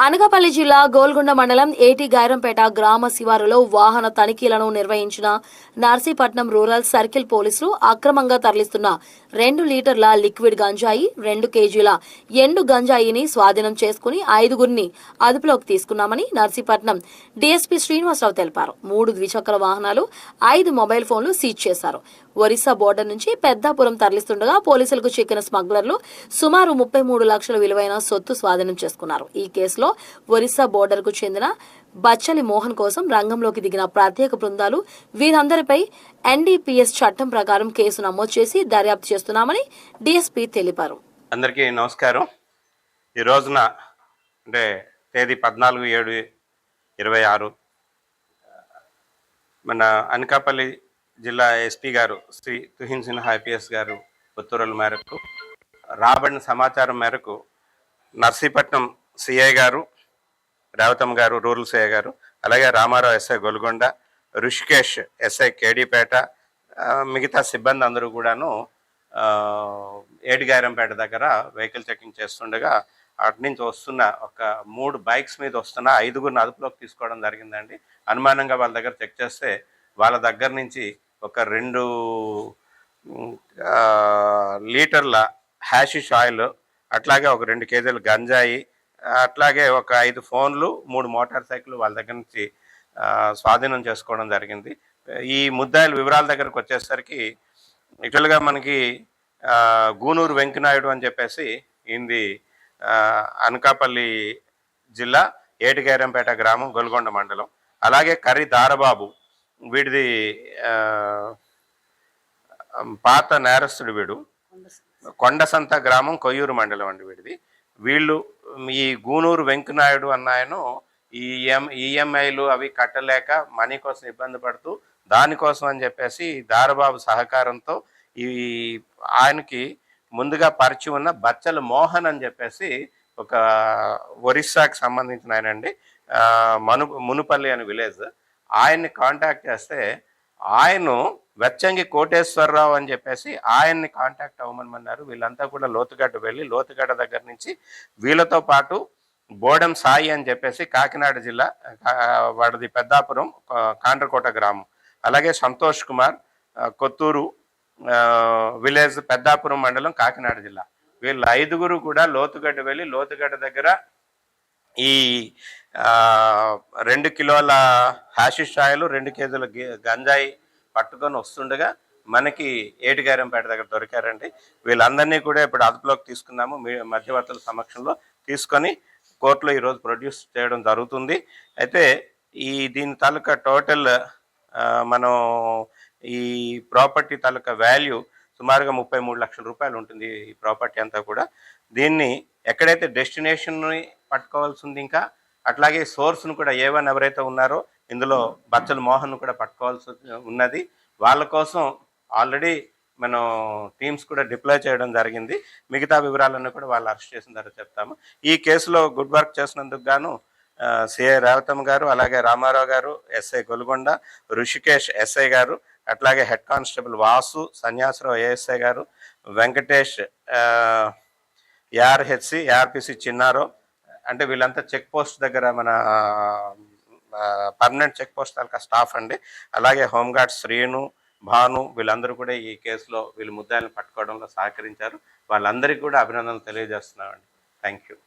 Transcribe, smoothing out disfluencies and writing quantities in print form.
అనకాపల్లి జిల్లా గోల్కొండ మండలం ఏటి గైరంపేట గ్రామ శివారులో వాహన తనిఖీలను నిర్వహించిన నర్సీపట్నం రూరల్ సర్కిల్ పోలీసులు అక్రమంగా తరలిస్తున్న 2 లీటర్ల లిక్విడ్ గంజాయి 2 కేజీల ఎండు గంజాయిని స్వాధీనం చేసుకుని 5గురిని అదుపులోకి తీసుకున్నామని నర్సీపట్నం డీఎస్పీ శ్రీనివాసరావు తెలిపారు. 3 ద్విచక్ర వాహనాలు 5 మొబైల్ ఫోన్లు సీజ్ చేశారు. ఒరిస్సా బోర్డర్ నుంచి పెద్దాపురం తరలిస్తుండగా పోలీసులకు చిక్కిన స్మగ్లర్లు సుమారు 33 లక్షల విలువైన సొత్తు స్వాధీనం చేసుకున్నారు. ఈ కేసులో ఒరిస్సా బోర్డర్ కు చెందిన బచ్చలి మోహన్ కోసం రంగంలోకి దిగిన ప్రత్యేక బృందాలు వీరందరిపై ఎన్డీపీఎస్ చట్టం ప్రకారం కేసు నమోదు చేసి దర్యాప్తు చేస్తున్నామని డీఎస్పీ తెలిపారు. అందరికీ నమస్కారం. ఈ రోజున అంటే తేదీ 14/7/26 మన అనకాపల్లి జిల్లా ఎస్పీ గారు శ్రీ తుహిన్ సిన్హా ఐపీఎస్ గారు ఉత్తర్వుల మేరకు రాబడిన సమాచారం మేరకు నర్సీపట్నం సిఐ గారు, రేవతమ్మ గారు రూరల్ సిఐ గారు, అలాగే రామారావు ఎస్ఐ గొల్గొండ, ఋషికేష్ ఎస్ఐ కేడీపేట, మిగతా సిబ్బంది అందరూ కూడాను ఏటిగారంపేట దగ్గర వెహికల్ చెకింగ్ చేస్తుండగా అటు నుంచి వస్తున్న ఒక 3 బైక్స్ మీద వస్తున్న 5గురిని అదుపులోకి తీసుకోవడం జరిగిందండి. అనుమానంగా వాళ్ళ దగ్గర చెక్ చేస్తే వాళ్ళ దగ్గర నుంచి ఒక 2 లీటర్ల హ్యాషిష్ ఆయిల్, అట్లాగే ఒక 2 కేజీల గంజాయి, అట్లాగే ఒక 5 ఫోన్లు 3 మోటార్ సైకిల్ వాళ్ళ దగ్గర నుంచి స్వాధీనం చేసుకోవడం జరిగింది. ఈ ముద్దాయిల వివరాల దగ్గరకు వచ్చేసరికి యాక్చువల్గా మనకి గూనూరు వెంకనాయుడు అని చెప్పేసి ఇది అనకాపల్లి జిల్లా ఏటిగైరంపేట గ్రామం గోల్కొండ మండలం. అలాగే కర్రి దారబాబు వీడిది పాత నేరస్తుడు, వీడు కొండసంత గ్రామం కొయ్యూరు మండలం అండి వీడిది. వీళ్ళు ఈ గూనూరు వెంకనాయుడు అన్నాయను ఈ ఈఎంఐలు అవి కట్టలేక మనీ కోసం ఇబ్బంది పడుతూ దానికోసం అని చెప్పేసి దారబాబు సహకారంతో ఈ ఆయనకి ముందుగా పరిచయం ఉన్న బచ్చల మోహన్ అని చెప్పేసి ఒక ఒరిస్సాకి సంబంధించిన ఆయన అండి, మునుపల్లి అని విలేజ్. ఆయన్ని కాంటాక్ట్ చేస్తే ఆయన వెచ్చంగి కోటేశ్వరరావు అని చెప్పేసి ఆయన్ని కాంటాక్ట్ అవ్వమన్నారు. వీళ్ళంతా కూడా లోతుగడ్డ వెళ్ళి లోతుగడ్డ దగ్గర నుంచి వీళ్ళతో పాటు బోడెం సాయి అని చెప్పేసి కాకినాడ జిల్లా వాడిది పెద్దాపురం కాండ్రకోట గ్రామం, అలాగే సంతోష్ కుమార్ కొత్తూరు విలేజ్ పెద్దాపురం మండలం కాకినాడ జిల్లా, వీళ్ళు 5గురు కూడా లోతుగడ్డ వెళ్ళి లోతుగడ్డ దగ్గర ఈ 2 కిలోల హ్యాషిష్ ఆయిల్ 2 కేజీల గంజాయి పట్టుకొని వస్తుండగా మనకి ఏటిగారంపేట దగ్గర దొరికారండి. వీళ్ళందరినీ కూడా ఇప్పుడు అదుపులోకి తీసుకున్నాము. మధ్యవర్తుల సమక్షంలో తీసుకొని కోర్టులో ఈరోజు ప్రొడ్యూస్ చేయడం జరుగుతుంది. అయితే దీని తాలూకా టోటల్ మనం ఈ ప్రాపర్టీ తాలూకా వాల్యూ సుమారుగా 33 లక్షల రూపాయలు ఉంటుంది ఈ ప్రాపర్టీ అంతా కూడా. దీన్ని ఎక్కడైతే డెస్టినేషన్ని పట్టుకోవాల్సి ఉంది, ఇంకా అట్లాగే సోర్స్ను కూడా A1 ఎవరైతే ఉన్నారో ఇందులో బచ్చల మోహన్ కూడా పట్టుకోవాల్సి ఉన్నది. వాళ్ళ కోసం ఆల్రెడీ మనం టీమ్స్ కూడా డిప్లాయ్ చేయడం జరిగింది. మిగతా వివరాలన్నీ కూడా వాళ్ళు అరెస్ట్ చేసిన తర్వాత చెప్తాము. ఈ కేసులో గుడ్ వర్క్ చేసినందుకు గాను సిఐ రేవతమ్మ గారు, అలాగే రామారావు గారు, ఎస్ఐ గొల్గొండ, ఋషికేష్ ఎస్ఐ గారు, అట్లాగే head constable Vasu, Sanyasa Rao ASI గారు, వెంకటేష్ ARHC ARPC చిన్నారో, అంటే వీళ్ళంతా చెక్ పోస్ట్ దగ్గర మన పర్మనెంట్ చెక్ పోస్ట్ తాలూకా స్టాఫ్ అండి. అలాగే హోంగార్డ్ శ్రీను, భాను వీళ్ళందరూ కూడా ఈ కేసులో వీళ్ళు ముద్దాయిలను పట్టుకోవడంలో సహకరించారు. వాళ్ళందరికీ కూడా అభినందనలు తెలియజేస్తున్నామండి. Thank you.